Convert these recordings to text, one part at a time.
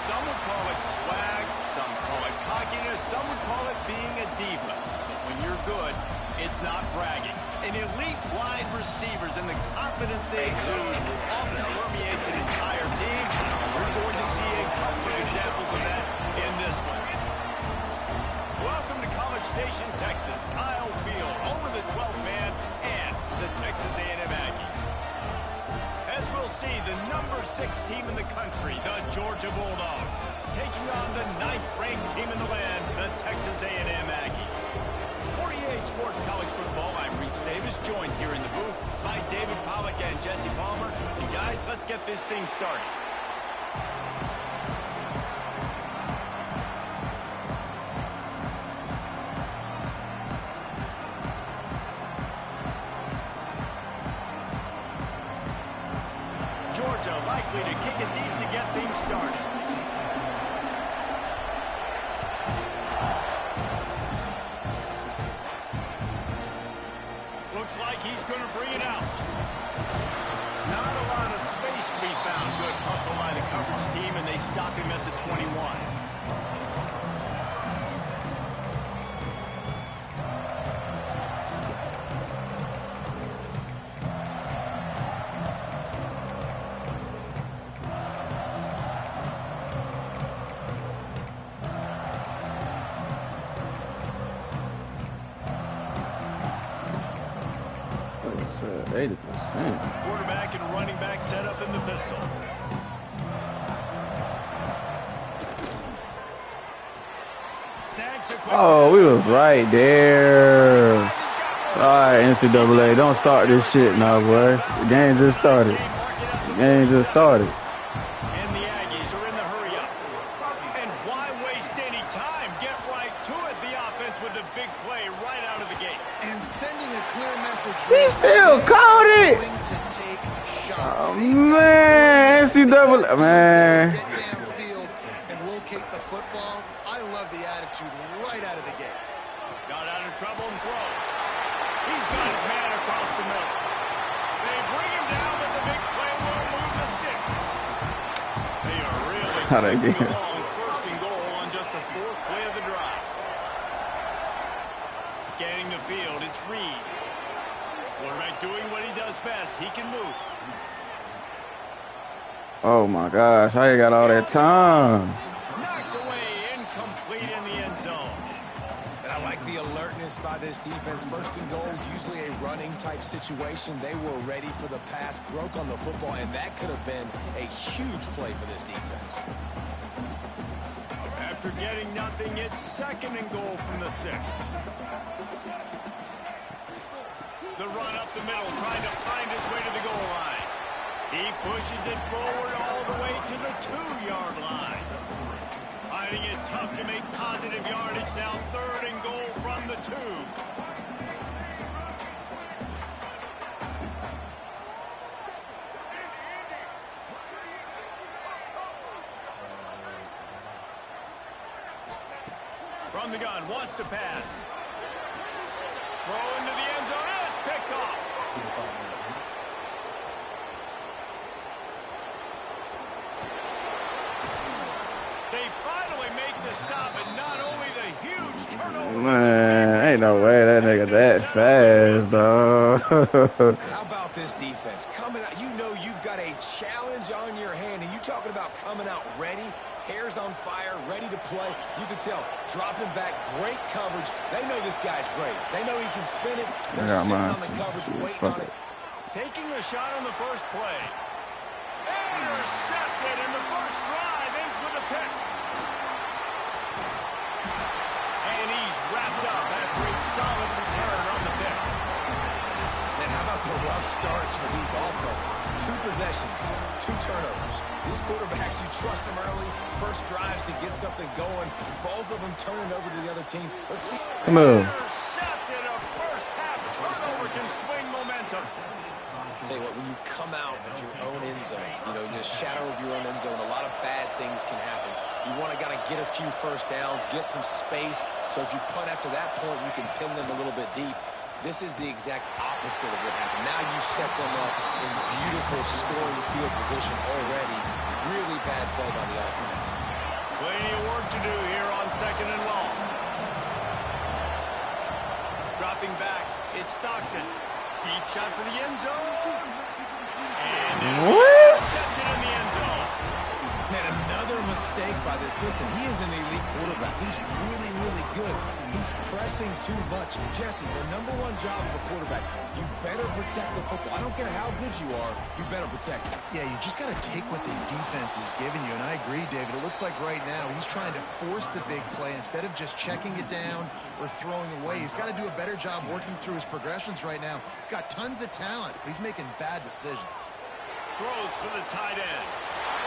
Some would call it swag, some call it cockiness, some would call it being a diva. But when you're good, it's not bragging. And elite wide receivers and the confidence they exude will often permeate an entire team. We're going to see a couple of examples of that in this one. Welcome to College Station, Texas. Kyle Field, over the 12th man, and the Texas A&M Aggies. As we'll see, the number 6 team in the country, the Georgia Bulldogs, taking on the 9th-ranked team in the land, the Texas A&M Aggies. For EA Sports College Football, I'm Reese Davis, joined here in the booth by David Pollack and Jesse Palmer. And guys, let's get this thing started. Georgia likely to kick it deep to get things started. Looks like he's going to bring it out. Not a lot of space to be found. Good hustle by the coverage team, and they stop him at the 21. Like 80%. Quarterback and running back set up in the pistol. Oh, we was right there. All right, NCAA, don't start this shit now, boy. The game just started. The game just started. And the Aggies are in the hurry up. And why waste any time? Get right to it. The offense with the big play right out of the gate. And sending a clear message. He still caught it. Oh, man, NCAA, man. Get downfield and locate the football. I love the attitude right out of the gate. Got out of trouble and throws. He's got his man across the middle. They bring him down, but the big play will move the sticks. They are really moving along, first and goal on just the 4th play of the drive. Scanning the field, it's Reed. Quarterback doing what he does best. He can move. Oh, my gosh. How you got all that time? Knocked away, incomplete in the end zone. And I like the alertness by this defense. First and goal, usually a running type situation. They were ready for the pass, broke on the football, and that could have been a huge play for this defense. After getting nothing, it's 2nd and goal from the 6. The run up the middle, trying to find his way to the goal line. He pushes it forward all the way to the 2-yard line. Finding it tough to make positive yardage. Now 3rd and goal from the 2. From the gun, wants to pass. Throw into the end zone, and it's picked off. They finally make the stop, and not only the huge turnover. Man, ain't no way that nigga that fast, dog. How about this defense? Coming out, you know you've got a challenge on your hand, and you talking about coming out ready, hairs on fire, ready to play. You can tell, dropping back, great coverage. They know this guy's great. They know he can spin it. They're sitting on the coverage, waiting on it. Taking the shot on the first play. Intercepted, and the first drive ends with a pick. And he's wrapped up after a solid return on the pick. And how about the rough starts for these offenses? 2 possessions, 2 turnovers. These quarterbacks, you trust them early. First drives to get something going. Both of them turning over to the other team. Let's see. Come on. Intercepted, a first-half turnover can swing momentum. Tell you what, when you come out of your own end zone, you know, in the shadow of your own end zone, a lot of bad things can happen. You want to get a few first downs, get some space, so if you punt after that point, you can pin them a little bit deep. This is the exact opposite of what happened. Now you set them up in beautiful scoring field position already. Really bad play by the offense. Plenty of work to do here on 2nd and long. Dropping back, it's Stockton. Deep shot for the end zone. And intercepted in the end zone. Man, another mistake by this. Listen, he is an elite quarterback. He's really, really good. He's pressing too much. Jesse, the #1 job of a quarterback, you better protect the football. I don't care how good you are, you better protect it. Yeah, you just got to take what the defense is giving you, and I agree, David. It looks like right now he's trying to force the big play instead of just checking it down or throwing away. He's got to do a better job working through his progressions right now. He's got tons of talent, but he's making bad decisions. Throws for the tight end.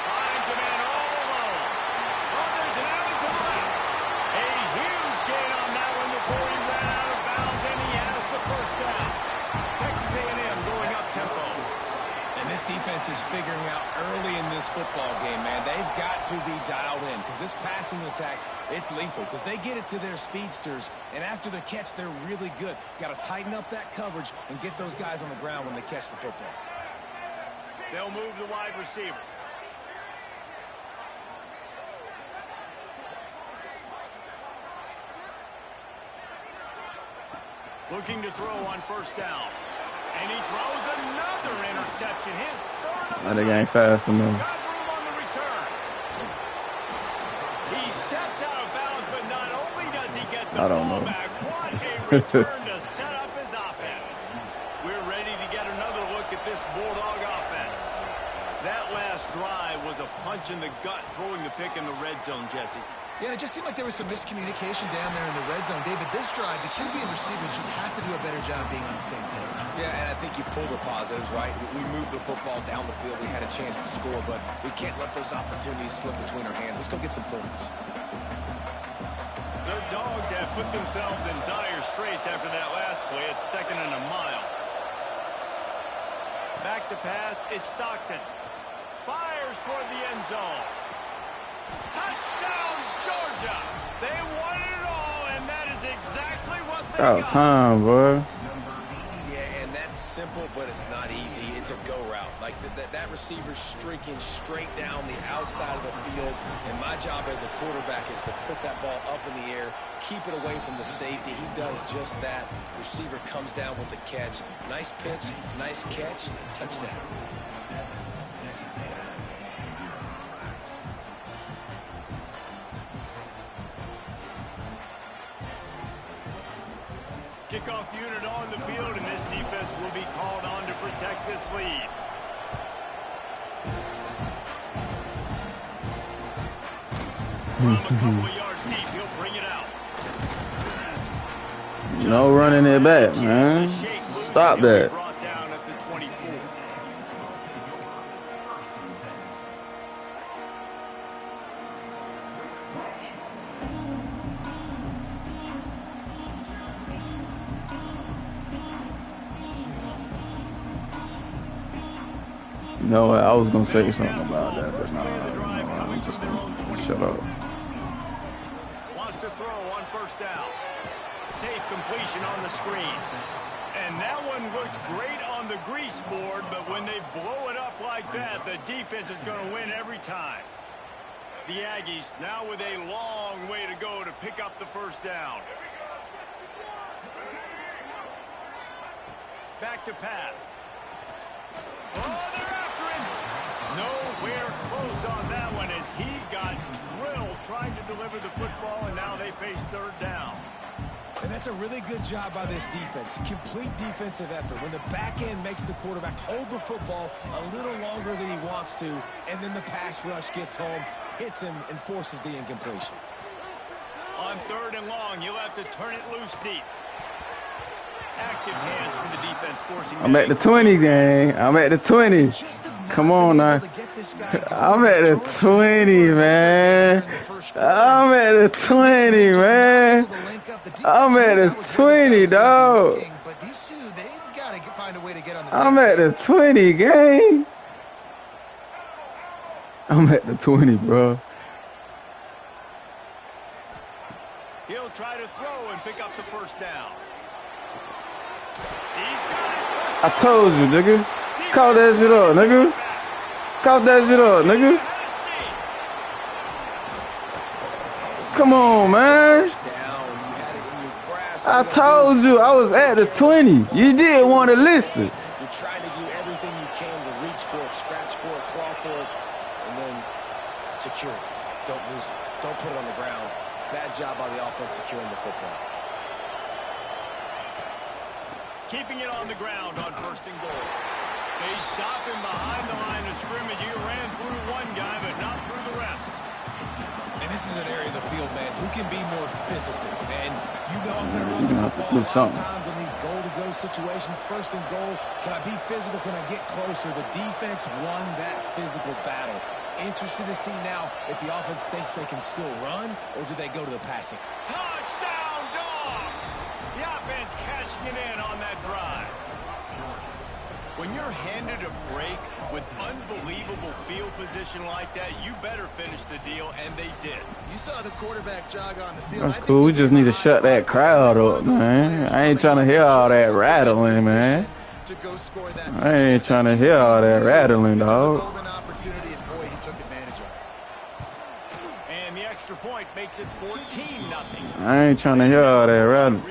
Finds a man all alone. Oh, there's an alley to the left. A huge gain on that one before he ran out of bounds, and he has the first down. Texas A&M going up tempo. And this defense is figuring out early in this football game, man. They've got to be dialed in because this passing attack, it's lethal because they get it to their speedsters, and after the catch, they're really good. Got to tighten up that coverage and get those guys on the ground when they catch the football. They'll move the wide receiver. Looking to throw on 1st down. And he throws another interception. His third of the That nigga ain't fast enough. got room on the return. He steps out of bounds, but not only does he get the ball back, what a return to set up his offense. We're ready to get another look at this Bulldog offense. That last drive was a punch in the gut, throwing the pick in the red zone, Jesse. Yeah, and it just seemed like there was some miscommunication down there in the red zone. David, this drive, the QB and receivers just have to do a better job being on the same page. Yeah, and I think you pull the positives, right? We moved the football down the field. We had a chance to score, but we can't let those opportunities slip between our hands. Let's go get some points. The Dogs have put themselves in dire straits after that last play. It's 2nd and a mile. Back to pass, it's Stockton. Fires toward the end zone. Touchdown, Georgia! They won it all, and that is exactly what they got. Time, boy. Yeah, and that's simple, but it's not easy. It's a go route. Like that receiver's streaking straight down the outside of the field, and my job as a quarterback is to put that ball up in the air, keep it away from the safety. He does just that. Receiver comes down with the catch. Nice pitch, nice catch, touchdown. Kickoff unit on the field, and this defense will be called on to protect this lead. From a couple of yards deep, he'll bring it out. No running it back, man. Stop that. Brought down at the 24. You know what? I was gonna say something about that, but no, I'm just gonna shut up. Wants to throw on 1st down. Safe completion on the screen. And that one looked great on the grease board, but when they blow it up like that, the defense is going to win every time. The Aggies now with a long way to go to pick up the 1st down. Back to pass. Oh, they're after him. Nowhere close on that one as he got drilled trying to deliver the football, and now they face 3rd down. And that's a really good job by this defense. Complete defensive effort. When the back end makes the quarterback hold the football a little longer than he wants to, and then the pass rush gets home, hits him, and forces the incompletion. On 3rd and long, you'll have to turn it loose deep. Active hands from the defense forcing. I'm at the 20, gang. I'm at the 20. Come on now. I'm at the 20, man. I'm at the 20, man. I'm at the 20, dog. I'm at the 20, gang. I'm at the 20, bro. He'll try to throw and pick up the 1st down. I told you, nigga. Call that shit up, nigga. Call that shit up, nigga. Come on, man. I told you I was at the 20. You didn't want to listen. You're trying to do everything you can to reach for it, scratch for it, claw for it, and then secure it. Don't lose it. Don't put it on the ground. Bad job by the offense securing the football. Keeping it on the ground on 1st and goal. They stop him behind the line of scrimmage. He ran through one guy, but not through the rest. And this is an area of the field, man, who can be more physical. And you know I'm going to run the football a lot of times in these goal-to-go situations. 1st and goal, can I be physical? Can I get closer? The defense won that physical battle. Interested to see now if the offense thinks they can still run, or do they go to the passing? Touchdown, Dogs! The offense cashing it in on that drive. When you're handed a break with unbelievable field position like that, you better finish the deal, and they did. You saw the quarterback jog on the field. That's cool. We just need to shut that crowd up, man. I ain't trying to hear all that rattling, man. I ain't trying to hear all that rattling, dog. And the extra point makes it 14-0. I ain't trying to hear all that rattling.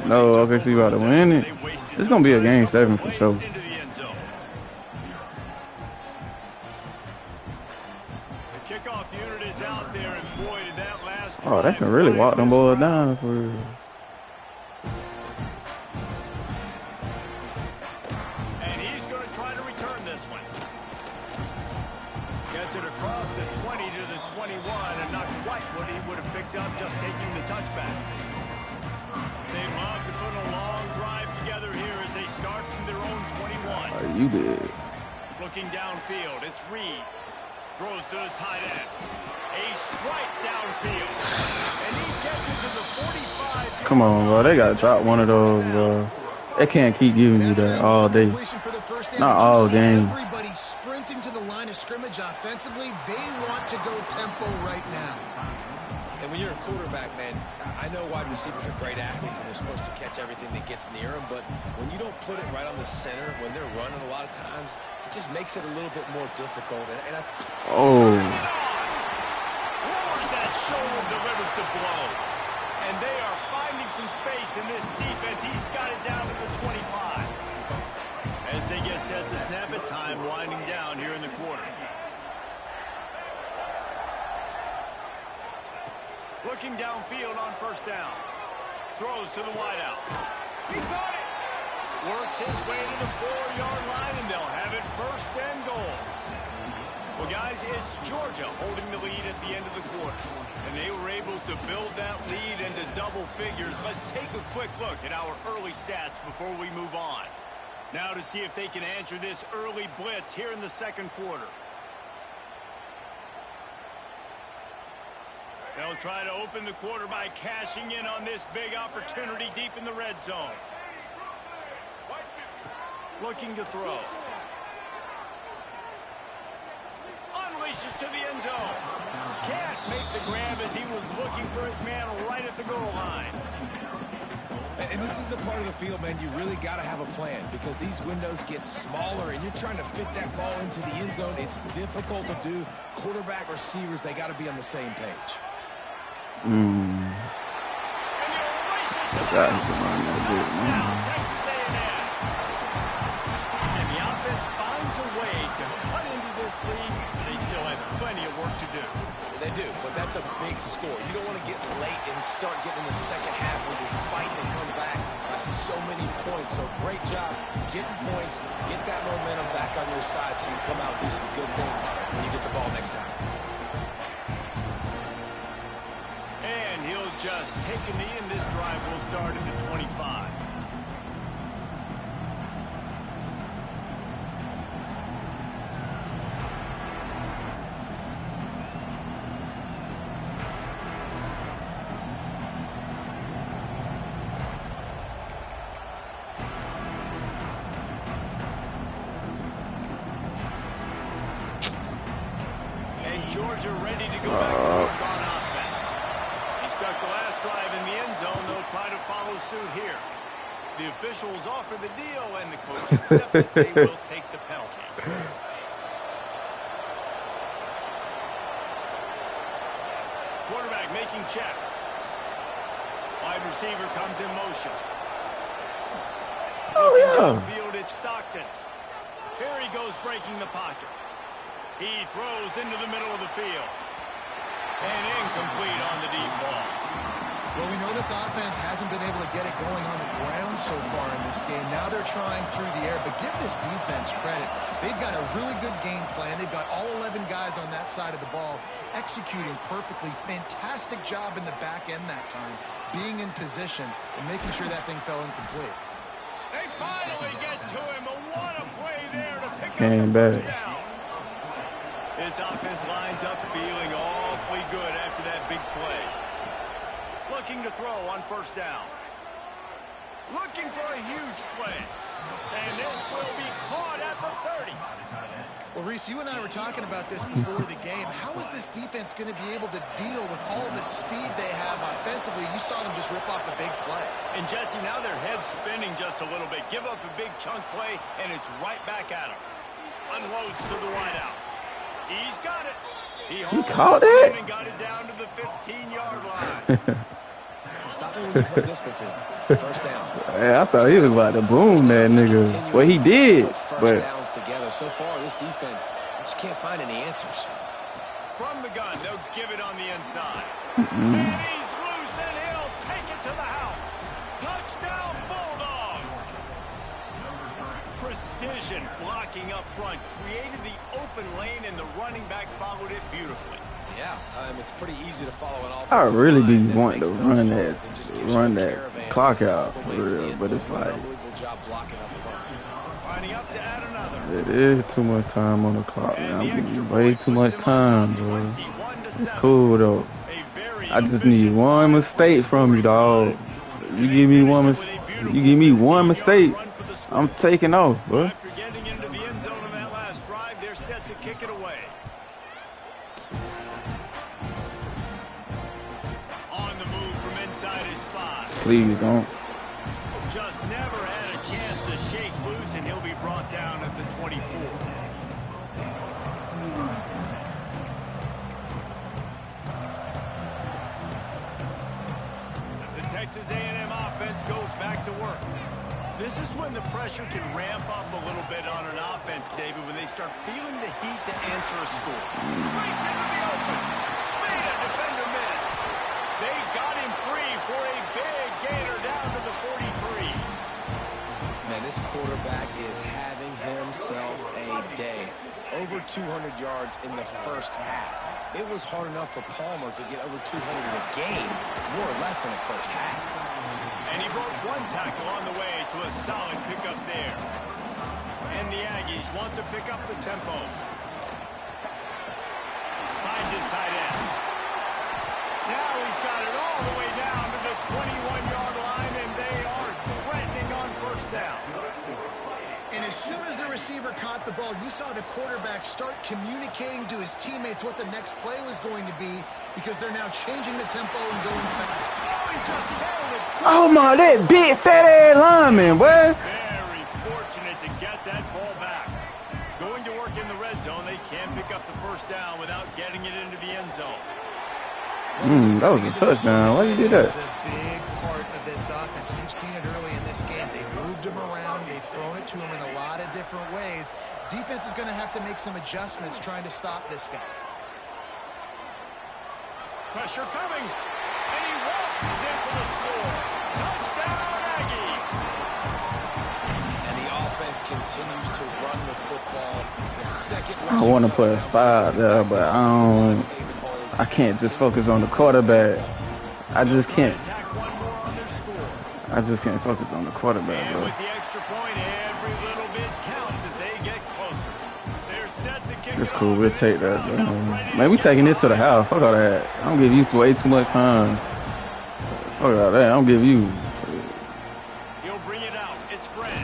No, okay, so you about to win it. It's gonna be a game 7 for sure. Oh, they can really walk them boys down for real. And he's going to try to return this one. Gets it across the 20 to the 21, and not quite what he would have picked up just taking the touchback. They love to put a long drive together here as they start from their own 21. Oh, you did. Looking downfield, it's Reed. Throws to the tight end. A strike downfield. And he gets it to the 45. Come on, bro. They got to drop one of those, bro. They can't keep giving you that all day. Not all game. Everybody sprinting to the line of scrimmage offensively. They want to go tempo right now. And when you're a quarterback, man, I know wide receivers are great athletes and they're supposed to catch everything that gets near them, but when you don't put it right on the center, when they're running a lot of times, it just makes it a little bit more difficult. Oh. Lowers that shoulder, delivers the blow. And they are finding some space in this defense. He's got it down to the 25. As they get set to snap it, time winding down here in the quarter. Looking downfield on 1st down. Throws to the wideout. He got it. Works his way to the 4-yard line, and they'll have it 1st and goal. Well, guys, it's Georgia holding the lead at the end of the quarter. And they were able to build that lead into double figures. Let's take a quick look at our early stats before we move on. Now to see if they can answer this early blitz here in the 2nd quarter. They'll try to open the quarter by cashing in on this big opportunity deep in the red zone. Looking to throw. Unleashes to the end zone. Can't make the grab as he was looking for his man right at the goal line. And this is the part of the field, man, you really got to have a plan because these windows get smaller and you're trying to fit that ball into the end zone. It's difficult to do. Quarterback, receivers, they got to be on the same page. And the offense finds a way to cut into this lead. They still have plenty of work to do. They do, but that's a big score. You don't want to get late and start getting in the second half when you're fighting and come back by so many points. So great job getting points, get that momentum back on your side so you can come out and do some good things when you get the ball next time. And he'll just take a knee, and this drive will start at the 25. Georgia ready to go back to work on offense. He stuck the last drive in the end zone. They'll try to follow suit here. The officials offer the deal, and the coach accepts it. They will take the penalty. Quarterback making checks. Wide receiver comes in motion. Oh, yeah. Downfield, it's Stockton. Here he goes breaking the pocket. He throws into the middle of the field. And incomplete on the deep ball. Well, we know this offense hasn't been able to get it going on the ground so far in this game. Now they're trying through the air, but give this defense credit. They've got a really good game plan. They've got all 11 guys on that side of the ball executing perfectly. Fantastic job in the back end that time, being in position and making sure that thing fell incomplete. They finally get to him. What a play there to pick up Came the first back. down. This offense lines up feeling awfully good after that big play. Looking to throw on first down. Looking for a huge play. And this will be caught at the 30. Well, Reese, you and I were talking about this before the game. How is this defense going to be able to deal with all the speed they have offensively? You saw them just rip off a big play. And, Jesse, now their head's spinning just a little bit. Give up a big chunk play, and it's right back at him. Unloads to the wideout. He's got it. He caught it? And got it down to the 15-yard line. Stop me when you've heard this before. First down. Yeah, I thought he was about to boom that nigga. Well, he did, First but downs together. So far, this defense just can't find any answers. From the gun, they'll give it on the inside. And he's loose, and he'll take it to the house. Touchdown, Bulldogs. Precision blocking up front created the open lane, and the running back followed it beautifully. Yeah, it's pretty easy to follow an offense. I really be wanting to run that clock out for real, but it's like Lining up to add another. it is too much time on the clock. Man. I'm getting way too much time, bro. It's cool though. I just need one mistake from you, dog. You give me one mistake, I'm taking off, bro. After getting into the end zone on that last drive, they're set to kick it away. On the move from inside his 5. Please don't. Just never had a chance to shake loose, and he'll be brought down at the 24. The Texas A&M offense goes back to work. This is when the pressure can ramp up a little bit on an offense, David, when they start feeling the heat to answer a score. Breaks into the open. Man, defender missed. They got him free for a big gainer down to the 43. Man, this quarterback is having himself a day. Over 200 yards in the first half. It was hard enough for Palmer to get over 200 in a game, more or less in the first half. And he broke one tackle on the way to a solid pickup there. And the Aggies want to pick up the tempo. Finds his tight end. Now he's got it all the way down to the 21-yard line, and they are threatening on first down. And as soon as the receiver caught the ball, you saw the quarterback start communicating to his teammates what the next play was going to be, because they're now changing the tempo and going fast. Oh, he just held it. Oh my, that big fat ass lineman, boy. Very fortunate to get that ball back. Going to work in the red zone, they can't pick up the first down without getting it into the end zone. That was a touchdown. Why you do that? It's a big part of this offense. You've seen it early in this game. They've moved him around. They've thrown it to him in a lot of different ways. Defense is going to have to make some adjustments trying to stop this guy. Pressure coming. And he waltzes in for the score. Touchdown, Aggies. And the offense continues to run the football. The second I want to put a spot there, but I can't just focus on the quarterback. I just can't focus on the quarterback, And bro. with the extra point, every little bit counts as they get closer. They're set to kick It's it cool. off. We'll take that, bro. Man, we taking it to the house. Fuck all that. I don't give you way too much time. Fuck all that. I don't give you. He'll bring it out. It's Branch.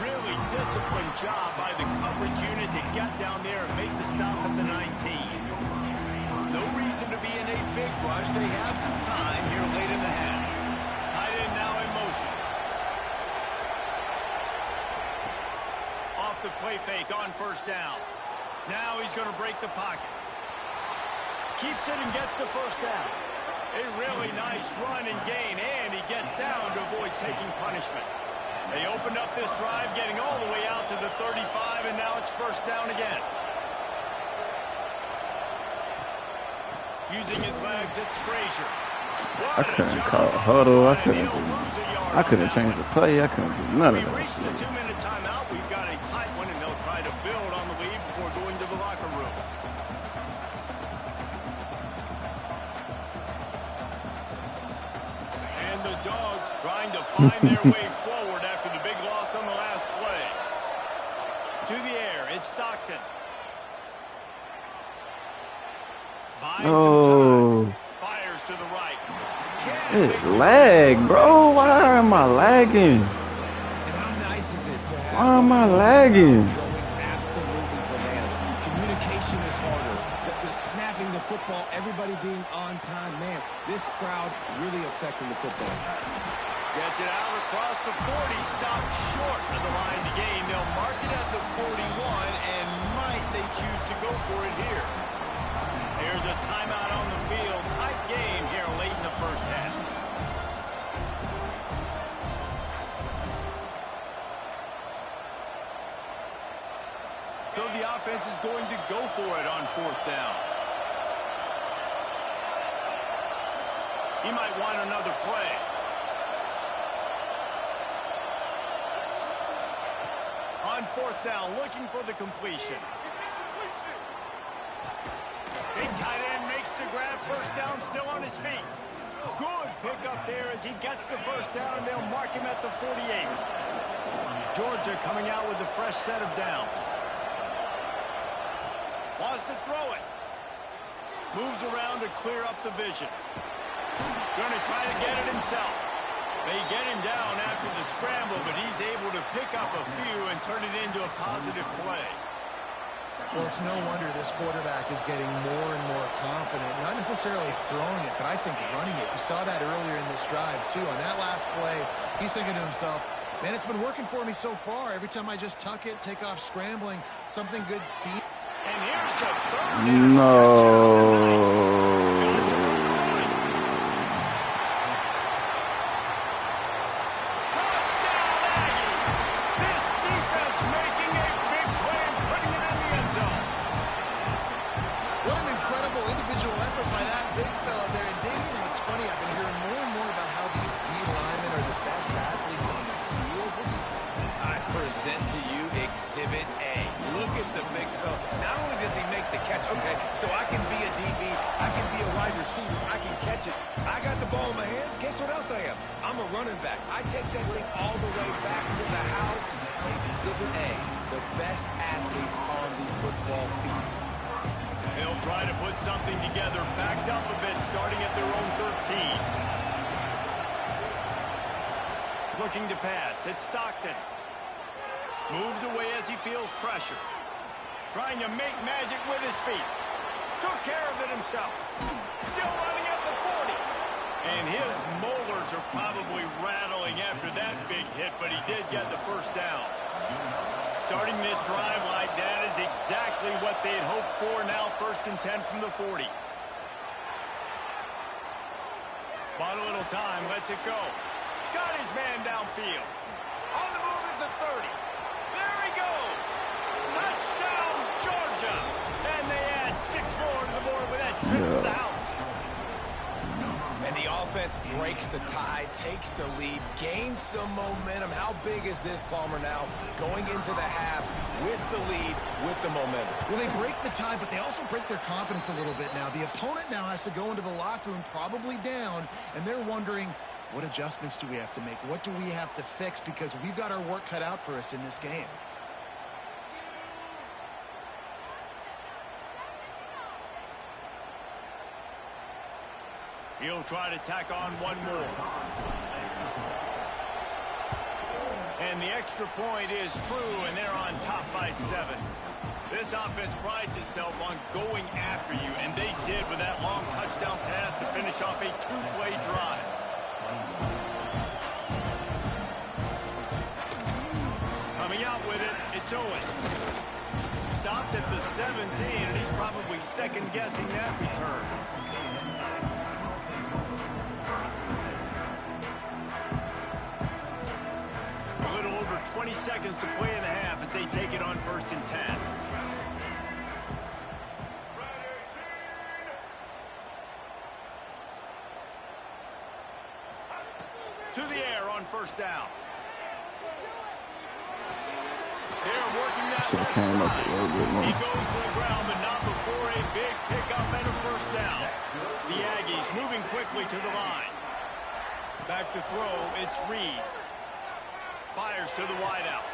Really disciplined job by the coverage unit to get down there and make the stop at the 19. No reason to be in a big rush. They have some time here late in the half. Tight end now in motion. Off the play fake on first down. Now he's going to break the pocket. keeps it and gets the first down. A really nice run and gain, and he gets down to avoid taking punishment. They opened up this drive, getting all the way out to the 35, and now it's first down again. Using his legs, it's Frazier. I couldn't call a huddle. I couldn't change the play. I couldn't do none of We that. reached the 2-minute timeout. We've got a tight one, and they'll try to build on the lead before going to the locker room. And the Dogs trying to find their way forward after the big loss on the last play. To the air, it's Stockton. Buying some time. Fires to the right. It's lag, bro. Why am I lagging? And how nice is it to have... Why am I lagging? Going absolutely bananas. Communication is harder. The snapping the football, everybody being on time. Man, this crowd really affecting the football. Gets it out across the 40. Stopped short of the line to gain. They'll mark it at the 41, and might they choose to go for it here. Here's a timeout on the field. Tight game here late in the first half. So the offense is going to go for it on fourth down. He might want another play. On fourth down, looking for the completion. Big tight end makes the grab. First down, still on his feet. Good pickup there as he gets the first down, and they'll mark him at the 48. Georgia coming out with a fresh set of downs. Wants to throw it. Moves around to clear up the vision. Going to try to get it himself. They get him down after the scramble, but he's able to pick up a few and turn it into a positive play. Well, it's no wonder this quarterback is getting more and more confident. Not necessarily throwing it, but I think running it. We saw that earlier in this drive, too. On that last play, he's thinking to himself, man, it's been working for me so far. Every time I just tuck it, take off scrambling, something good seems. And here's the third interception. To you, Exhibit A. Look at the big fella. Not only does he make the catch, okay, so I can be a DB, I can be a wide receiver, I can catch it. I got the ball in my hands. Guess what else I am? I'm a running back. I take that thing all the way back to the house. Exhibit A, the best athletes on the football field. They'll try to put something together, backed up a bit, starting at their own 13. Looking to pass. It's Stockton. Moves away as he feels pressure. Trying to make magic with his feet. Took care of it himself. Still running at the 40. And his molars are probably rattling after that big hit, but he did get the first down. Starting this drive like that is exactly what they had hoped for. Now 1st and 10 from the 40. Bought a little time, lets it go. Got his man downfield. On the move is the 30. There he goes. Touchdown, Georgia. And they add 6 more to the board with that trip to the house. And the offense breaks the tie, takes the lead, gains some momentum. How big is this, Palmer, now? Going into the half with the lead, with the momentum. Well, they break the tie, but they also break their confidence a little bit now. The opponent now has to go into the locker room probably down, and they're wondering, what adjustments do we have to make? What do we have to fix? Because we've got our work cut out for us in this game. He'll try to tack on one more. And the extra point is true, and they're on top by 7. This offense prides itself on going after you, and they did with that long touchdown pass to finish off a 2-play drive. Coming out with it, it's Owens. Stopped at the 17, and he's probably second-guessing that return. A little over 20 seconds to play in the half as they take it on 1st and 10. To the air on 1st down. They're working that left side. He goes to the ground, but not before a big pickup and a 1st down. The Aggies moving quickly to the line. Back to throw, it's Reed. Fires to the wideout.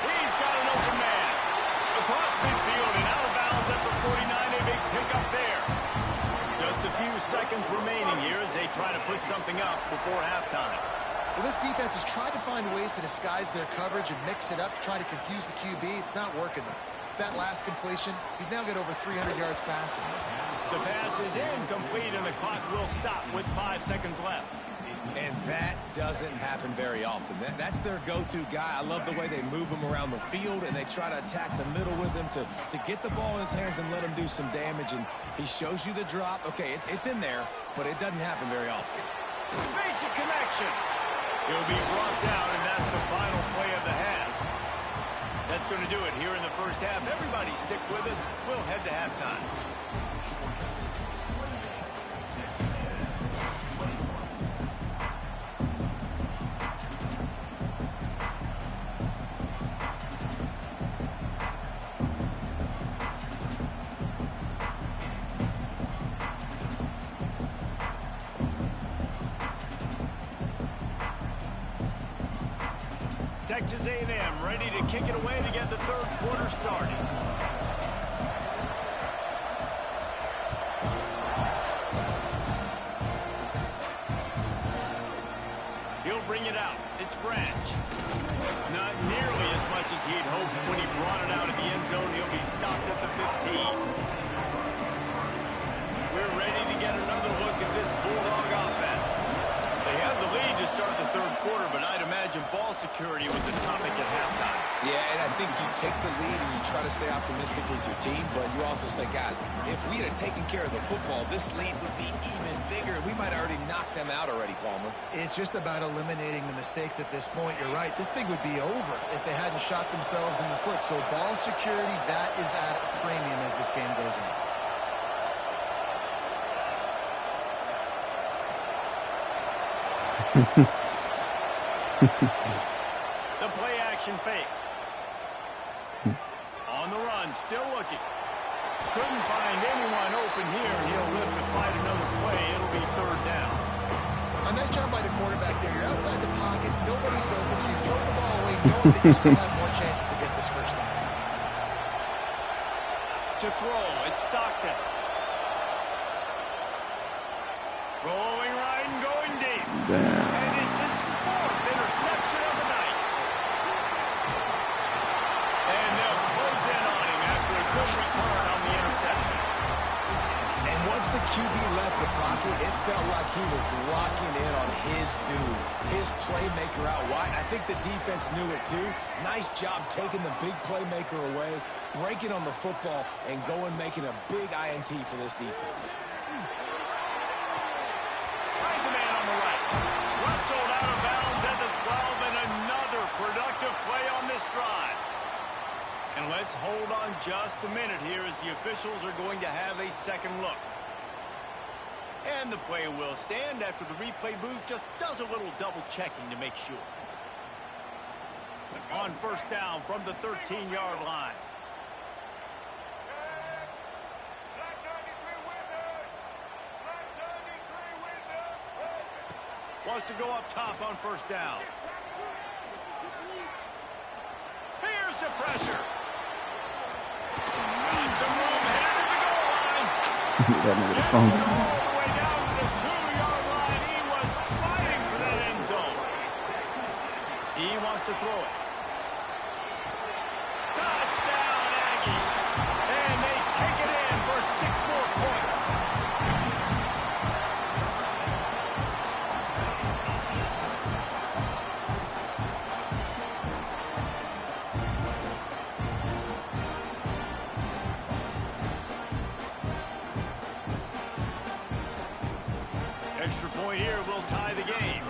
He's got an open man. Across midfield and out of bounds at the 49. A big pickup there. Just a few seconds remaining here as they try to put something up before halftime. Well, this defense has tried to find ways to disguise their coverage and mix it up, trying to confuse the QB. It's not working, though. With that last completion, he's now got over 300 yards passing. The pass is incomplete, and the clock will stop with 5 seconds left. And that doesn't happen very often. That's their go-to guy. I love the way they move him around the field, and they try to attack the middle with him to get the ball in his hands and let him do some damage. And he shows you the drop. Okay, it's in there, but it doesn't happen very often. Makes a connection. He'll be brought down, and that's the final play of the half. That's going to do it here in the 1st half. Everybody stick with us. We'll head to halftime. Texas A&M ready to kick it away to get the 3rd quarter started. He'll bring it out. It's Branch. Not nearly as much as he'd hoped when he brought it out of the end zone. He'll be stopped at the 15. We're ready to get another look at this Bulldog offense. They have the lead to start the 3rd quarter, but I'd imagine ball security was the topic at halftime. Yeah, and I think you take the lead and you try to stay optimistic with your team, but you also say, guys, if we had taken care of the football, this lead would be even bigger. We might have already knocked them out already, Palmer. It's just about eliminating the mistakes at this point. You're right. This thing would be over if they hadn't shot themselves in the foot. So ball security, that is at a premium as this game goes on. The play action fake. On the run, still looking. Couldn't find anyone open here, and he'll live to fight another play. It'll be 3rd down. A nice job by the quarterback there. You're outside the pocket. Nobody's open, so you throw the ball away knowing that you still have more chances to get this 1st down. To throw, it's Stockton. Rolling right and going deep. Damn. And it's his 4th interception of the night. And they'll close in on him after a good return on the interception. And once the QB left the pocket, it felt like he was locking in on his dude, his playmaker out wide. I think the defense knew it too. Nice job taking the big playmaker away, breaking on the football, and going making a big INT for this defense. Finds a man on the right. Rustled out of bounds at the 12, and another productive play on this drive. And let's hold on just a minute here as the officials are going to have a second look. And the play will stand after the replay booth just does a little double checking to make sure. On 1st down from the 13-yard line. Wants to go up top on 1st down. Here's the pressure. Got some room headed to the goal line. That nigga Gets phone. it all the way down to the 2-yard line. He was fighting for that end zone. He wants to throw it. Touchdown, Aggie. And they take it in for 6 more points. extra point here will tie the game.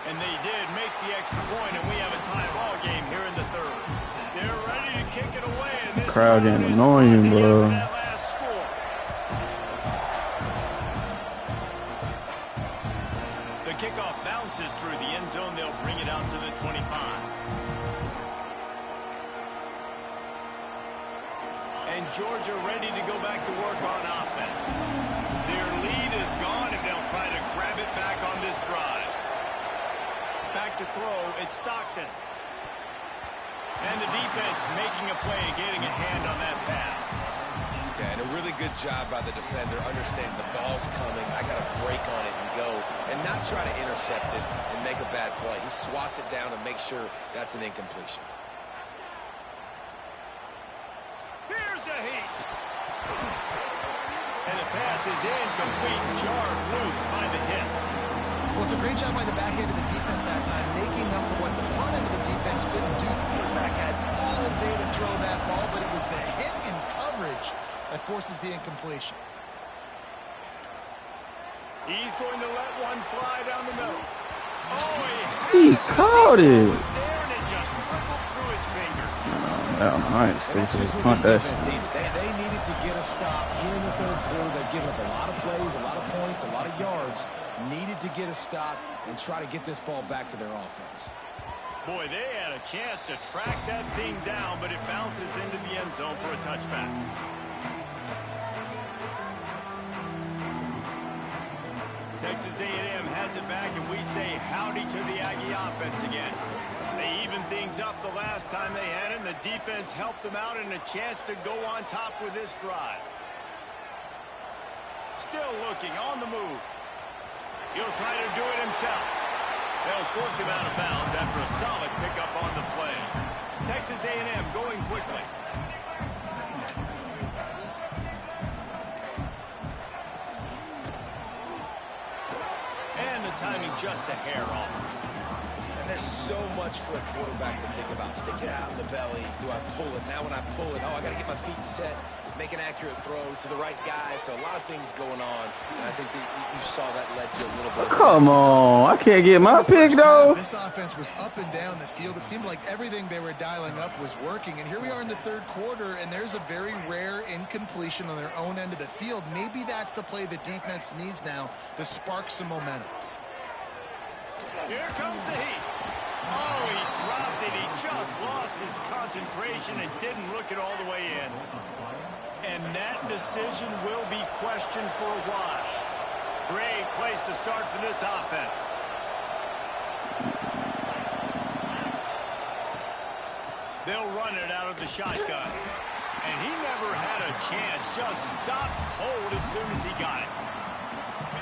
And they did make the extra point, and we have a tie ball game here in the third. They're ready to kick it away, and this crowd getting annoying, bro. that last score. The kickoff bounces through the end zone. They'll bring it out to the 25. And Georgia ready to go back to work on offense. Their lead is gone, and they'll try to grab it back on this drive. Back to throw, it's Stockton. And the defense making a play and getting a hand on that pass. Yeah, and a really good job by the defender, understanding the ball's coming. I got to break on it and go, and not try to intercept it and make a bad play. He swats it down and makes sure that's an incompletion. Here's a heat. And the pass is incomplete, jarred loose by the hit. Well, it's a great job by the back end of the defense that time, making up for what the front end of the defense couldn't do. The quarterback had all day to throw that ball, but it was the hit in coverage that forces the incompletion. He's going to let one fly down the middle. Oh, He caught it. was there, and it just trickled through his fingers. Nice. And that's just what this defense needed. They needed to get a stop here in the third quarter. They've given up a lot of plays, a lot of points, a lot of yards. Needed to get a stop and try to get this ball back to their offense. Boy, they had a chance to track that thing down, but it bounces into the end zone for a touchback. Texas A&M has it back, and we say howdy to the Aggie offense again. They evened things up the last time they had it, and the defense helped them out and a chance to go on top with this drive. Still looking on the move. He'll try to do it himself. They'll force him out of bounds after a solid pickup on the play. Texas A&M going quickly. And the timing just a hair off. And there's so much for a quarterback to think about. Stick it out in the belly. Do I pull it? Now when I pull it, I got to get my feet set. Make an accurate throw to the right guy. So a lot of things going on. And I think that you saw that led to a little bit of... Come on. I can't get my pick, though. This offense was up and down the field. It seemed like everything they were dialing up was working. And here we are in the third quarter, and there's a very rare incompletion on their own end of the field. Maybe that's the play the defense needs now to spark some momentum. Here comes the heat. Oh, he dropped it. He just lost his concentration and didn't look it all the way in. And that decision will be questioned for a while. Great place to start for this offense. They'll run it out of the shotgun. And he never had a chance. Just stopped cold as soon as he got it.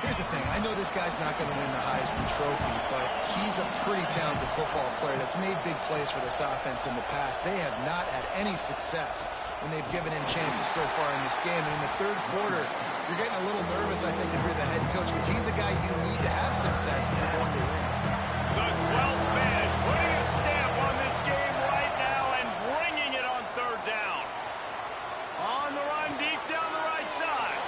Here's the thing. I know this guy's not going to win the Heisman Trophy, but he's a pretty talented football player that's made big plays for this offense in the past. They have not had any success when they've given him chances so far in this game. And in the third quarter, you're getting a little nervous, I think, if you're the head coach, because he's a guy you need to have success if you're going to win. The 12th man putting a stamp on this game right now and bringing it on third down. On the run deep down the right side.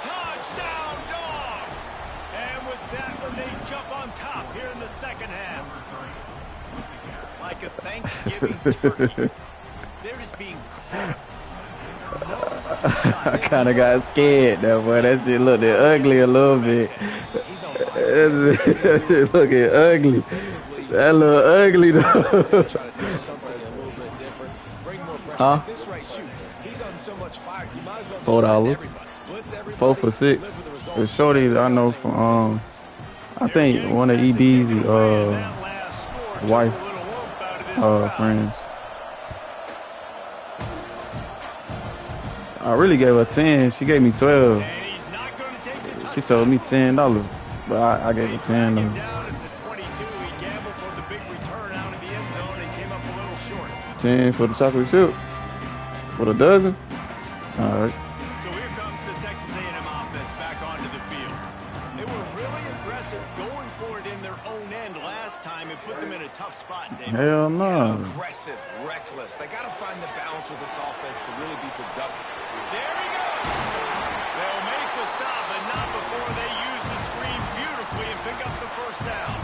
Touchdown, Dogs! And with that one, they jump on top here in the second half. Like a Thanksgiving turkey. They're just being caught. I kind of got scared though, boy. That shit looked ugly a little bit. That shit looking ugly. That look ugly though. Huh? $4. 4 for $6. The shorty I know from I think one of EB's wife friends. I really gave her 10. She gave me 12. She told me $10, but I gave her 10 though. 10 for the chocolate chip. For the dozen. All right. So here comes the Texas A&M offense back onto the field. They were really aggressive going for it in their own end last time. It put them in a tough spot, David. Hell no. Aggressive, reckless. They got to find the balance with this offense to really be productive. There he goes. They'll make the stop, but not before they use the screen beautifully and pick up the first down.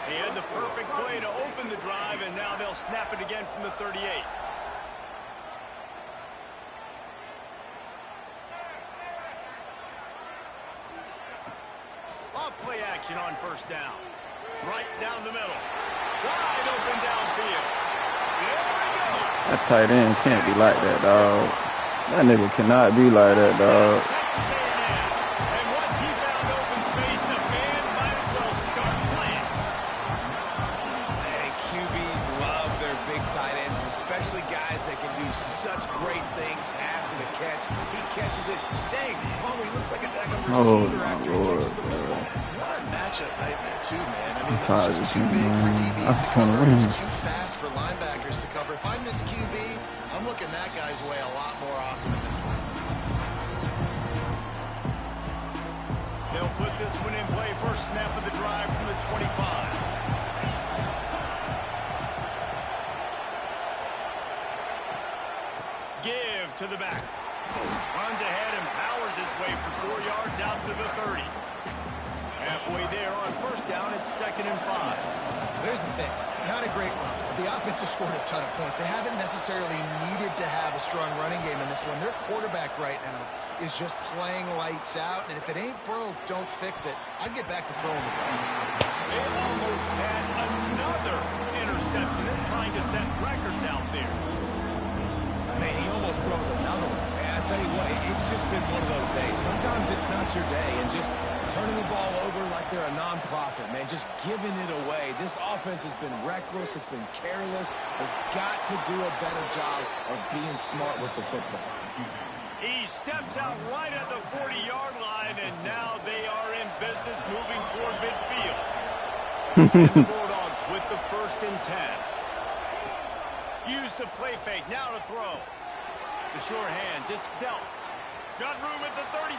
They had the perfect play to open the drive, and now they'll snap it again from the 38. Off-play action on first down. Right down the middle. Wide open downfield. There we go. That tight end can't be like that, dog. That nigga cannot be like that, dog. And once he found open space, the band might as well start playing. And QBs love their big tight ends, especially guys that can do such great things after the catch. He catches it. Dang, Palmer, he looks like a receiver after he catches the football. What a matchup nightmare, too, man. I mean, it's just too big for DBs to cover. It's too fast for linebackers to cover. If I miss QB, I'm looking that guy's way a lot more often in this one. They'll put this one in play. First snap of the drive from the 25. Give to the back. Runs ahead and powers his way for 4 yards out to the 30. Halfway there on first down, it's 2nd and 5. There's the thing. Not a great run, but the offense has scored a ton of points. They haven't necessarily needed to have a strong running game in this one. Their quarterback right now is just playing lights out, and if it ain't broke, don't fix it. I'd get back to throwing the ball. They almost had another interception. They're trying to set records out there. Man, he almost throws another one. Man, I tell you what, it's just been one of those days. Sometimes it's not your day, and just turning the ball over like they're a non-profit, man, just giving it away. This offense has been reckless. It's been careless. They've got to do a better job of being smart with the football. He steps out right at the 40-yard line, and now they are in business moving toward midfield. And the Bulldogs with the 1st and 10. Use the play fake, now to throw. The sure hands, it's dealt. Got room at the 35.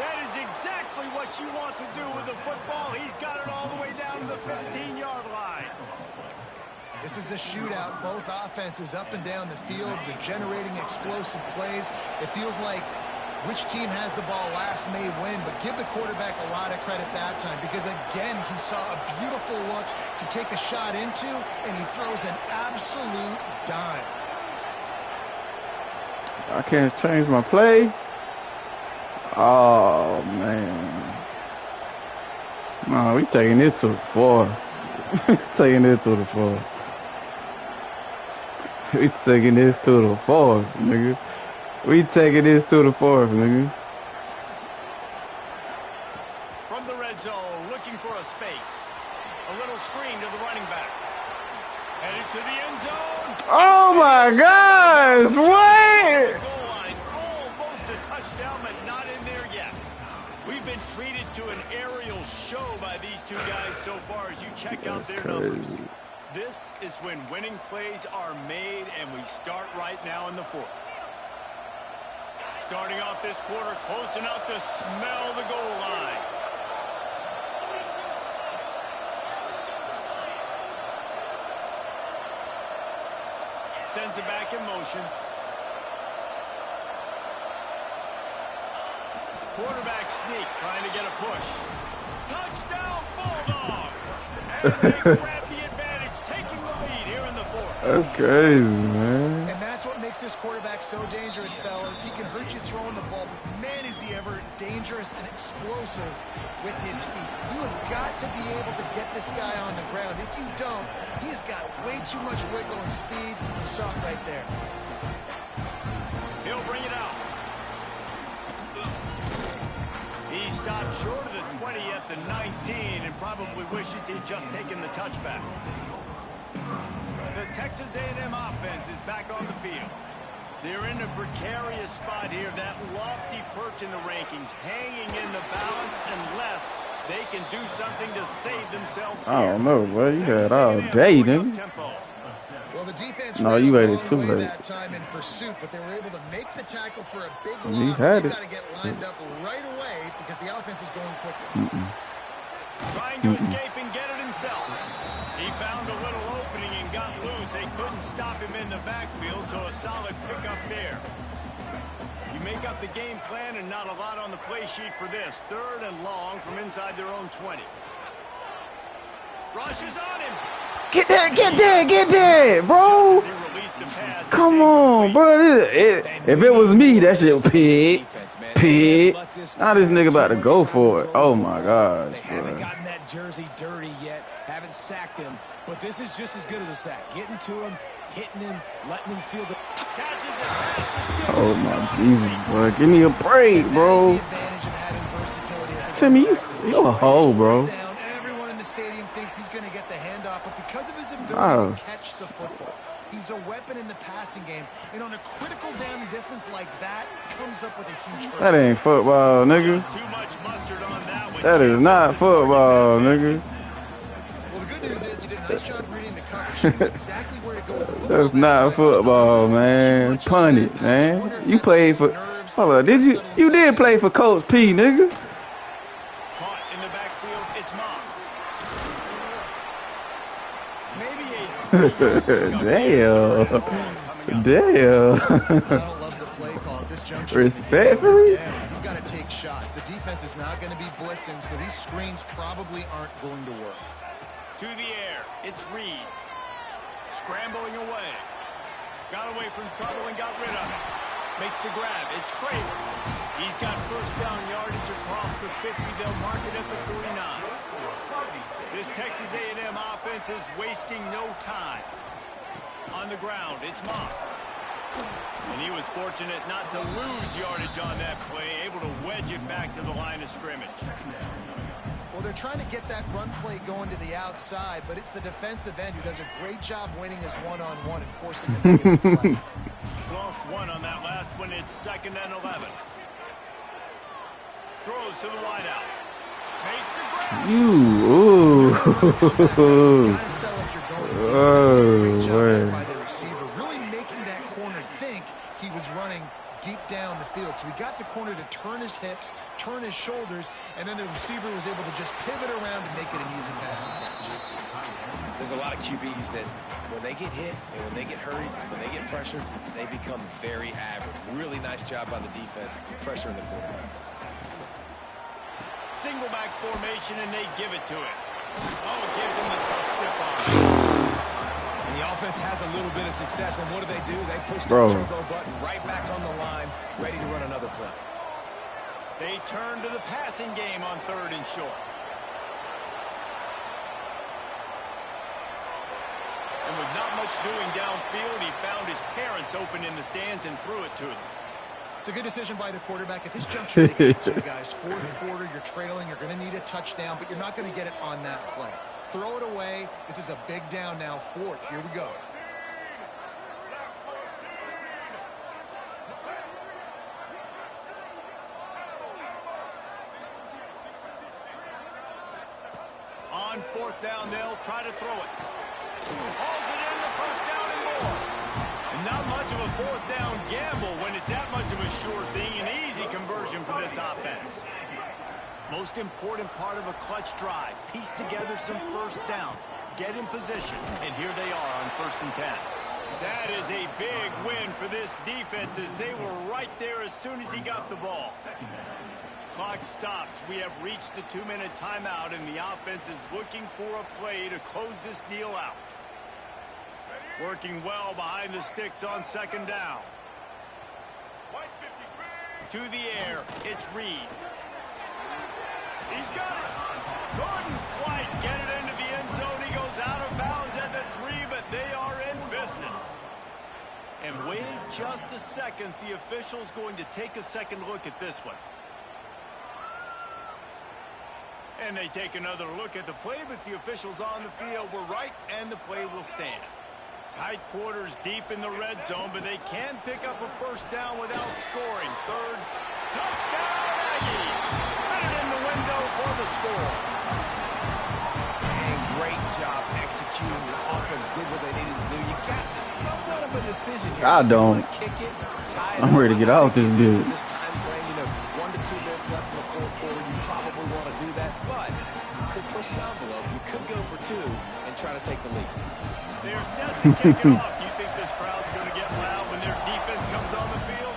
That is exactly what you want to do with the football. He's got it all the way down to the 15-yard line. This is a shootout. Both offenses up and down the field. They're generating explosive plays. It feels like which team has the ball last may win, but give the quarterback a lot of credit that time because, again, he saw a beautiful look to take a shot into, and he throws an absolute dime. I can't change my play. Oh, man. No, we taking it to the 4. Taking it to the 4. We taking this to the 4, nigga. We taking this to the 4th, nigga. From the red zone, looking for a space. A little screen to the running back. Headed to the end zone. Oh, my gosh. What? Goal line, almost a touchdown, but not in there yet. We've been treated to an aerial show by these two guys so far as you check out their numbers. This is when winning plays are made, and we start right now in the 4th. Starting off this quarter, close enough to smell the goal line. Sends it back in motion. Quarterback sneak, trying to get a push. Touchdown, Bulldogs! And they grab the advantage, taking the lead here in the 4th. That's crazy, man. And that's what makes this quarterback so dangerous, fellas. He can hurt you throwing the ball, but man, is he ever dangerous and explosive with his feet. You have got to be able to get this guy on the ground. If you don't, he's got way too much wiggle and speed. You saw it right there. He'll bring it out. He stopped short of the 20 at the 19 and probably wishes he'd just taken the touchback. The Texas A&M offense is back on the field. They're in a precarious spot here, that lofty perch in the rankings, hanging in the balance unless they can do something to save themselves here. I don't know, boy. You had all day, nigga. Well, the defense No, you waited too late. that time in pursuit, but they were able to make the tackle for a big You loss. had They've it. got to get lined up right away because the offense is going quickly. Trying to escape and get it himself. He found a little opening and got loose. They couldn't stop him in the backfield, so a solid pickup there. You make up the game plan and not a lot on the play sheet for this. 3rd and long from inside their own 20. Rushes on him. Get there, bro. Come on, bro. If it was me, that shit was pig. Now this nigga about to go for it. Oh my gosh. They haven't gotten that jersey dirty yet. Haven't sacked him. But this is just as good as a sack. Getting to him, hitting him, letting him feel the Oh my Jesus, bro. Give me a break, bro. Timmy, you're a hoe, bro. Everyone in the stadium thinks he's going to get the handoff, but because of his ability to catch the football, he's a weapon in the passing game. And on a critical down and distance like that, comes up with a huge first. That ain't football, nigga. That is not football, nigga. Well, the good news is he did a nice job reading the coverage. Exactly where to go with the football. That's not football, man. Punt it, man. You played for. Hold on, did you? You did play for Coach P, nigga. Caught in the backfield, it's Moss. Damn. Damn. I don't love the play call at this juncture. Respectfully? Yeah, you've got to take shots. The defense is not going to be blitzing, so these screens probably aren't going to work. To the air, it's Reed. Scrambling away. Got away from trouble and got rid of it. Makes the grab. It's Craven. He's got first down yardage across the 50. They'll mark it at the 49. This Texas A&M offense is wasting no time. On the ground, it's Moss. And he was fortunate not to lose yardage on that play, able to wedge it back to the line of scrimmage. Well, they're trying to get that run play going to the outside, but it's the defensive end who does a great job winning his one-on-one and forcing the negative play. Lost one on that last one. It's 2nd and 11. Throws to the wideout. Makes the grab. Ooh. Kind of sell like you're going to. Great job there by the receiver, really making that corner think he was running deep down the field. So we got the corner to turn his hips, turn his shoulders, and then the receiver was able to just pivot around and make it an easy passing catch. There's a lot of QBs that when they get hit and when they get hurried, when they get pressured, they become very average. Really nice job by the defense, pressuring the quarterback. Single back formation, and they give it to him. Oh, it gives him the tough stiff arm. And the offense has a little bit of success, and what do? They push the turbo button right back on the line, ready to run another play. They turn to the passing game on 3rd and short. And with not much doing downfield, he found his parents open in the stands and threw it to them. It's a good decision by the quarterback. At this juncture, they get 2 guys. 4th quarter, you're trailing. You're going to need a touchdown, but you're not going to get it on that play. Throw it away. This is a big down now. 4th. Here we go. On 4th down, they'll try to throw it. Hauls it in the 1st down and more. And not much of a 4th down gamble when it's that much of a sure thing. An easy conversion for this offense. Most important part of a clutch drive. Piece together some first downs. Get in position. And here they are on 1st and 10. That is a big win for this defense as they were right there as soon as he got the ball. Clock stops. We have reached the 2-minute timeout, and the offense is looking for a play to close this deal out. Working well behind the sticks on 2nd down. To the air, it's Reed. He's got it. Couldn't quite get it into the end zone. He goes out of bounds at the 3, but they are in business. And wait just a second. The official's going to take a second look at this one. And they take another look at the play, but the officials on the field were right, and the play will stand. Tight quarters deep in the red zone, but they can pick up a 1st down without scoring. 3rd, touchdown, Aggies! Fit it in the window for the score. And great job executing. The offense did what they needed to do. You got somewhat of a decision here. I don't. Kick it, tie it I'm ready to get off this dude. This time frame, 1 to 2 minutes left in the 4th quarter. You probably want to do that, but you could push the envelope. You could go for 2 and try to take the lead. They're set to kick it off. You think this crowd's going to get loud when their defense comes on the field?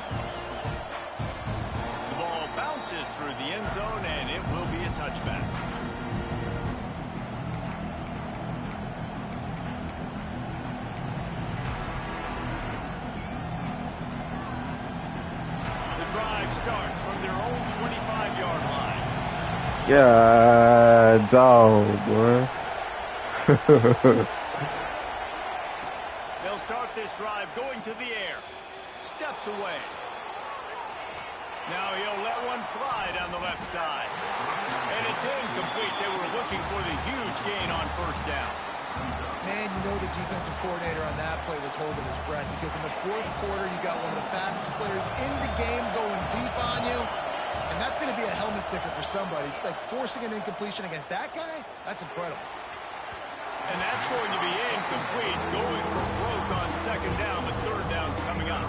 zone, and it will be a touchback. The drive starts from their own 25-yard line. Yeah, dog, boy. They'll start this drive going to the air. Steps away. Now he'll let one fly down the left side. And it's incomplete. They were looking for the huge gain on first down. Man, you know the defensive coordinator on that play was holding his breath because in the fourth quarter, you got one of the fastest players in the game going deep on you. And that's going to be a helmet sticker for somebody. Like forcing an incompletion against that guy, that's incredible. And that's going to be incomplete. Going for broke on second down, but third down's coming up.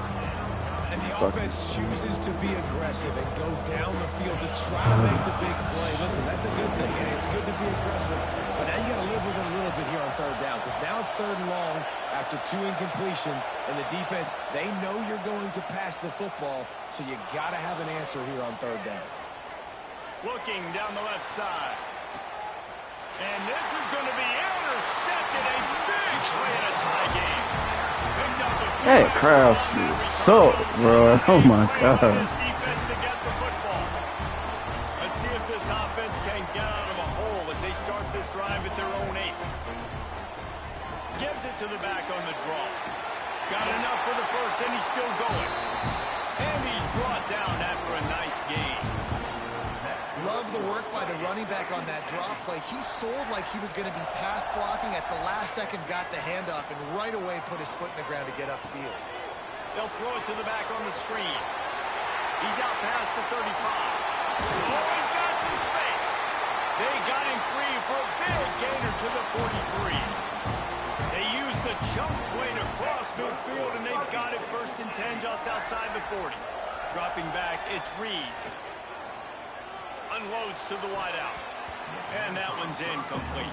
And the offense chooses to be aggressive and go down the field to try to make the big play. Listen, that's a good thing, and it's good to be aggressive. But now you got to live with it a little bit here on third down because now it's third and long after 2 incompletions. And the defense, they know you're going to pass the football, so you got to have an answer here on third down. Looking down the left side. And this is going to be intercepted. A big play in a tie game. That crowd suck, bro. Oh my God. Defense to get the football. Let's see if this offense can get out of a hole as they start this drive at their own 8. Gives it to the back on the draw. Got enough for the first, and he's still going. And he's brought down after a nice gain. Love the work by the running back on that draw play. He sold like he was going to be pass blocking at the last second, got the handoff, and right away put his foot in the ground to get upfield. They'll throw it to the back on the screen. He's out past the 35. Oh, he's got some space. They got him free for a big gainer to the 43. They used the jump play to cross midfield, and they've got it 1st and 10 just outside the 40. Dropping back, it's Reed. Unloads to the wideout. And that one's incomplete.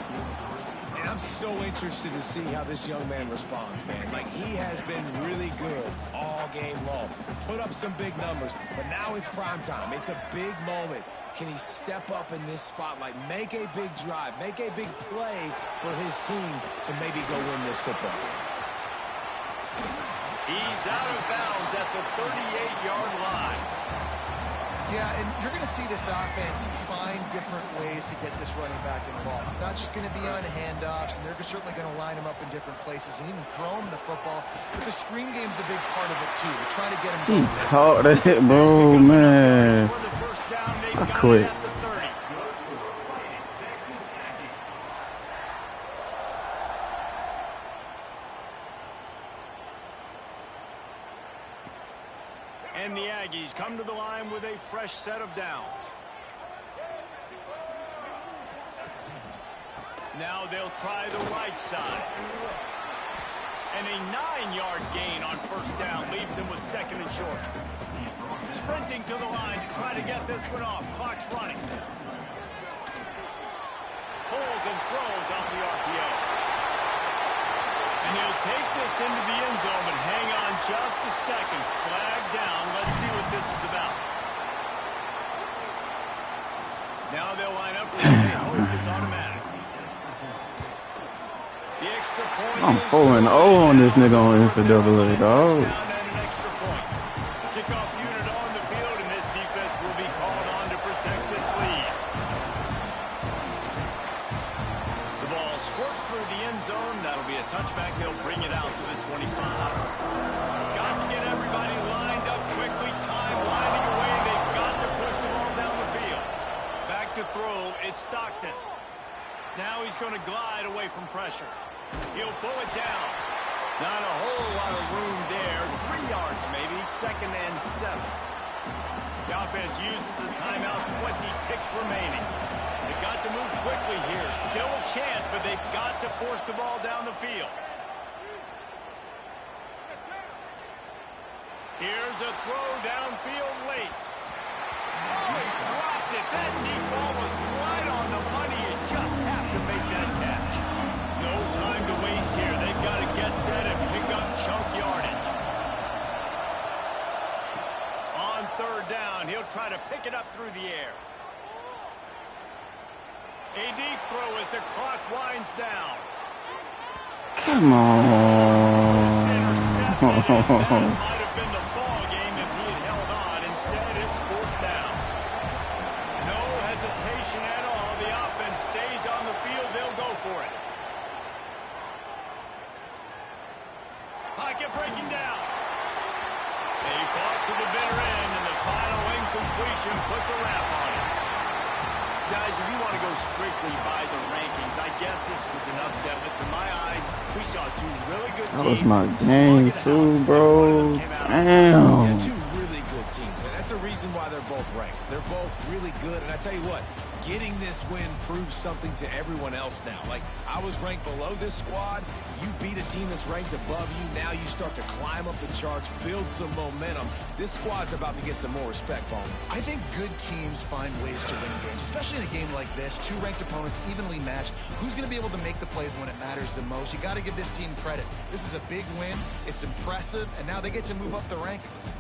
And I'm so interested to see how this young man responds, man. Like, he has been really good all game long. Put up some big numbers, but now it's prime time. It's a big moment. Can he step up in this spotlight, make a big drive, make a big play for his team to maybe go win this football game? He's out of bounds at the 38-yard line. Yeah, and you're going to see this offense find different ways to get this running back involved. It's not just going to be on handoffs, and they're certainly going to line him up in different places and even throw him the football. But the screen game's a big part of it, too. They're trying to get him going. He caught that, bro, man. I quit. And the Aggies come to the line with a fresh set of downs. Now they'll try the right side. And a 9-yard gain on first down leaves them with 2nd and short. Sprinting to the line to try to get this one off. Clock's running. Pulls and throws off the RPO. And he'll take this into the end zone, but hang on just a second. Flag down. Let's see what this is about. Now they'll line up for what they hope is automatic. The extra point. I'm 4-0 on this nigga on NCAA, dog. Kickoff unit on the field, and this defense will be called on to protect this lead. The ball squirts through the end zone. That'll be a touchback. They'll bring it out to the 25. Got to get everybody lined up quickly. Time winding away. They've got to push the ball down the field. Back to throw. It's Stockton. Now he's going to glide away from pressure. He'll pull it down. Not a whole lot of room there. 3 yards maybe. 2nd and 7. The offense uses a timeout. 20 ticks remaining. They've got to move quickly here. Still a chance, but they've got to force the ball down the field. Here's a throw downfield late. Oh, he dropped it. That deep ball was right on the money. You just have to make that catch. No time to waste here. They've got to get set and pick up chunk yardage. On 3rd down, he'll try to pick it up through the air. A deep throw as the clock winds down. Come on. That might have been the ball game if he had held on. Instead, it's 4th down. No hesitation at all. The offense stays on the field. They'll go for it. Pocket breaking down. They fought to the bitter end, and the final incompletion puts a wrap on it. Guys, if you want to go strictly by the rankings, I guess this was an upset, but to my eyes, we saw 2 really good teams. That was my game too, bro. Damn. Yeah, 2 really good teams. That's a reason why they're both ranked. They're both really good, and I tell you what, getting this win proves something to everyone else now. Like, I was ranked below this squad. You beat a team that's ranked above you. Now you start to climb up the charts, build some momentum. This squad's about to get some more respect, Bone. I think good teams find ways to win games, especially in a game like this. 2 ranked opponents, evenly matched. Who's going to be able to make the plays when it matters the most? You got to give this team credit. This is a big win. It's impressive, and now they get to move up the rankings.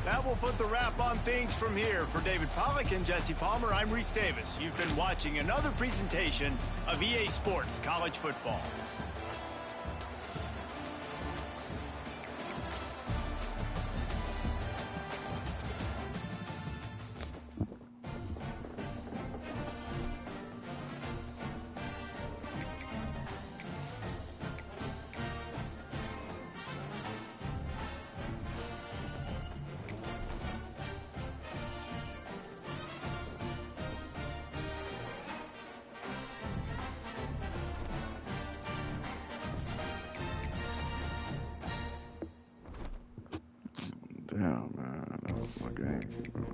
That will put the wrap on things from here. For David Pollack and Jesse Palmer, I'm Reese Davis. You've been watching another presentation of EA Sports College Football. Damn, man. That was my game, bro.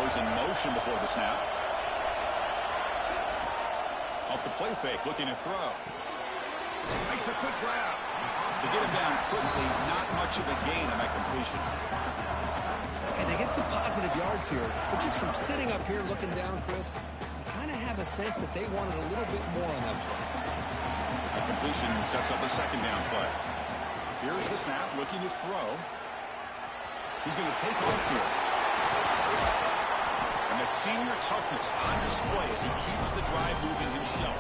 In motion before the snap. Off the play fake, looking to throw. Makes a quick grab. To get him down quickly, not much of a gain on that completion. And they get some positive yards here, but just from sitting up here looking down, Chris, you kind of have a sense that they wanted a little bit more on that play. The completion sets up a 2nd down play. Here's the snap, looking to throw. He's going to take off here. And that senior toughness on display as he keeps the drive moving himself.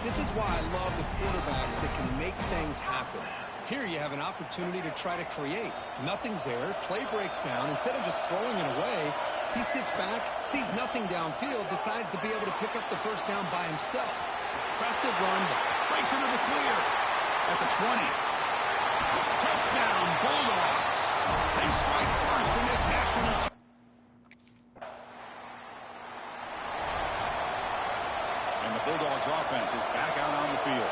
This is why I love the quarterbacks that can make things happen. Here you have an opportunity to try to create. Nothing's there. Play breaks down. Instead of just throwing it away, he sits back, sees nothing downfield, decides to be able to pick up the 1st down by himself. Impressive run. Breaks into the clear at the 20. Touchdown, Bulldogs. They strike first in this national team. Bulldogs offense is back out on the field.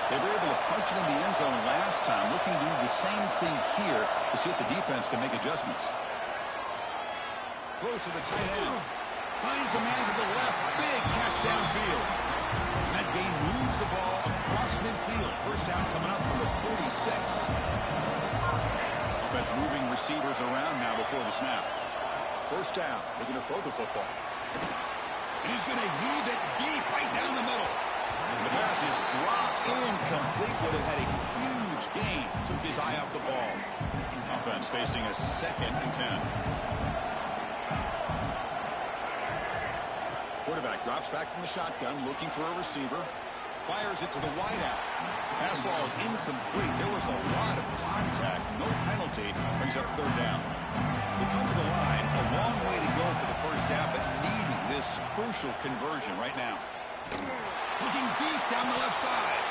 They were able to punch it in the end zone last time, looking to do the same thing here to see if the defense can make adjustments. Throws to the tight end. Finds a man to the left. Big catch downfield. And that game moves the ball across midfield. 1st down coming up from the 46. Offense moving receivers around now before the snap. First down. They're going to throw the football. And he's going to heave it deep right down the middle. And the pass is dropped. Incomplete. Would have had a huge gain. Took his eye off the ball. Offense facing a 2nd and 10. Quarterback drops back from the shotgun, looking for a receiver. Fires it to the wideout. Pass ball is incomplete. There was a lot of contact. No penalty. Brings up 3rd down. They come to the line. A long way to go for the first half, but needing this crucial conversion right now. Looking deep down the left side.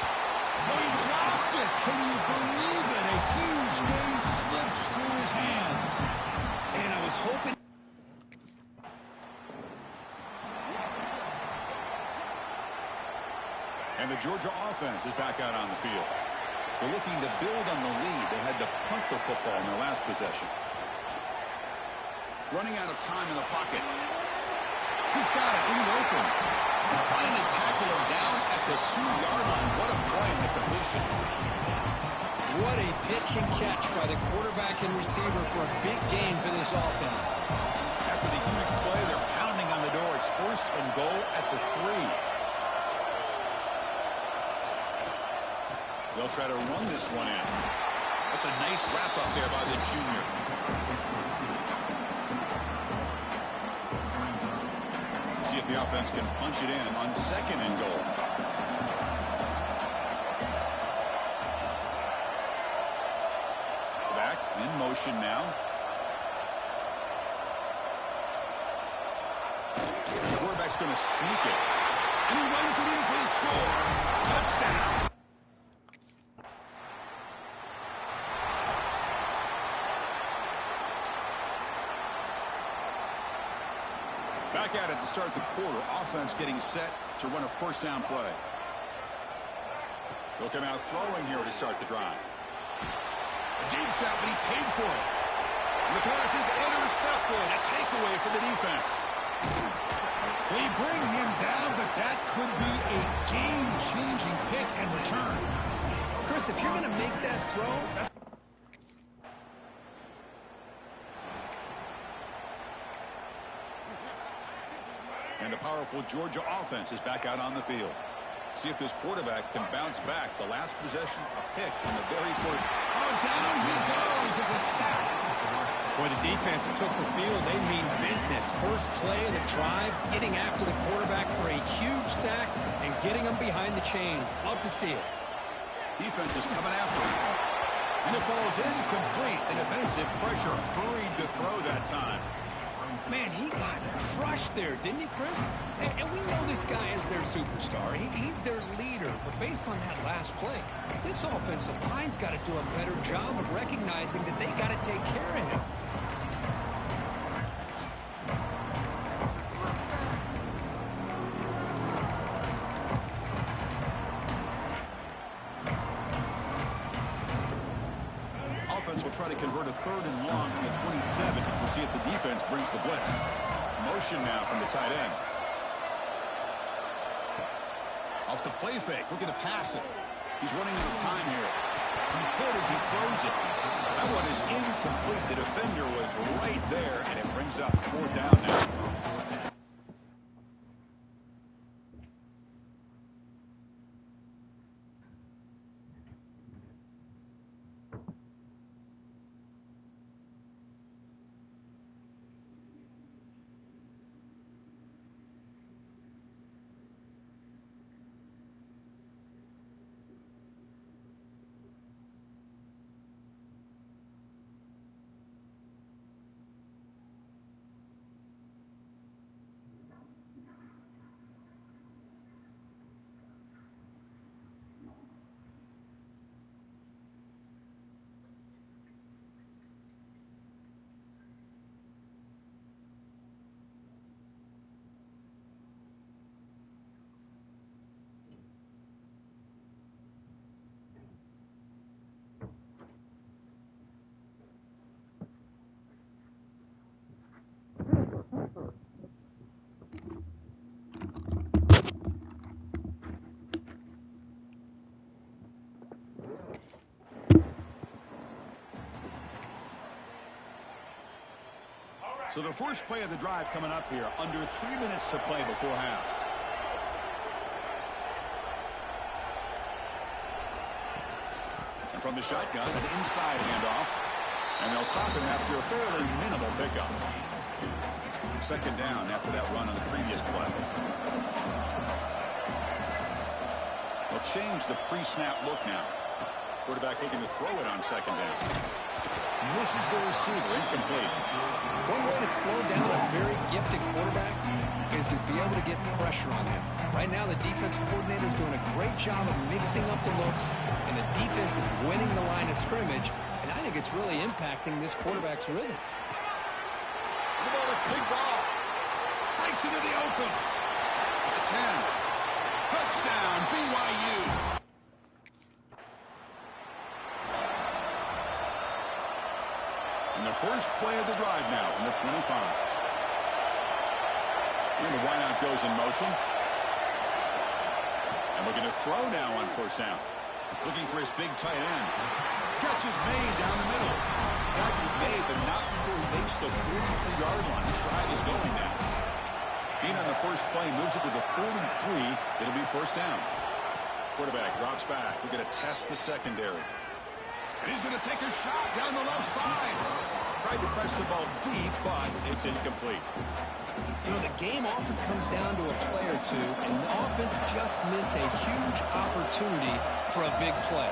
They dropped it. Can you believe it? A huge gain slips through his hands. And I was hoping. And the Georgia offense is back out on the field. They're looking to build on the lead. They had to punt the football in their last possession. Running out of time in the pocket. He's got it in the open. And finally tackle him down at the 2-yard line. What a play in the completion. What a pitch and catch by the quarterback and receiver for a big gain for this offense. After the huge play, they're pounding on the door. It's 1st and goal at the 3. They'll try to run this one in. That's a nice wrap up there by the junior. See if the offense can punch it in on 2nd and goal. Back in motion now. The quarterback's going to sneak it. And he runs it in for the score. Touchdown. Back at it to start the quarter. Offense getting set to run a 1st down play. They'll come out throwing here to start the drive. A deep shot, but he paid for it. And the pass is intercepted. A takeaway for the defense. They bring him down, but that could be a game-changing pick and return. Chris, if you're going to make that throw, that's... And the powerful Georgia offense is back out on the field. See if this quarterback can bounce back. The last possession, a pick in the very first. Oh, down he goes. It's a sack. Boy, the defense took the field. They mean business. First play of the drive, getting after the quarterback for a huge sack and getting him behind the chains. Love to see it. Defense is coming after him. And it falls incomplete. The defensive pressure hurried to throw that time. Man, he got crushed there, didn't he, Chris? And we know this guy is their superstar. He's their leader. But based on that last play, this offensive line's got to do a better job of recognizing that they got to take care of him. Will try to convert a 3rd and long from the 27. We'll see if the defense brings the blitz. Motion now from the tight end. Off the play fake, looking to pass it. He's running out of time here. He's hit as he throws it. That one is incomplete. The defender was right there, and it brings up 4th down now. So the first play of the drive coming up here, under 3 minutes to play before half. And from the shotgun, an inside handoff. And they'll stop him after a fairly minimal pickup. Second down after that run on the previous play. They'll change the pre-snap look now. Quarterback looking to throw it on second down. Misses the receiver, incomplete. One way to slow down a very gifted quarterback is to be able to get pressure on him. Right now, the defense coordinator is doing a great job of mixing up the looks, and the defense is winning the line of scrimmage, and I think it's really impacting this quarterback's rhythm. The ball is picked off. Breaks into the open. At the 10. Touchdown, BYU. And the first play of the drive now from the 25. And the wideout goes in motion. And we're going to throw now on first down. Looking for his big tight end. Catch is made down the middle. Tackl's made, but not before he makes the 43-yard line. This drive is going now. Being on the first play moves it to the 43. It'll be first down. Quarterback drops back. We're going to test the secondary. And he's going to take a shot down the left side. Tried to press the ball deep, but it's incomplete. You know, the game often comes down to a play or two, and the offense just missed a huge opportunity for a big play.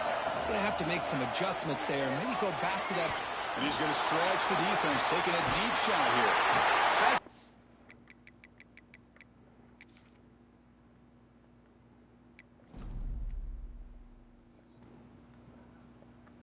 Going to have to make some adjustments there, maybe go back to that. And he's going to stretch the defense, taking a deep shot here. That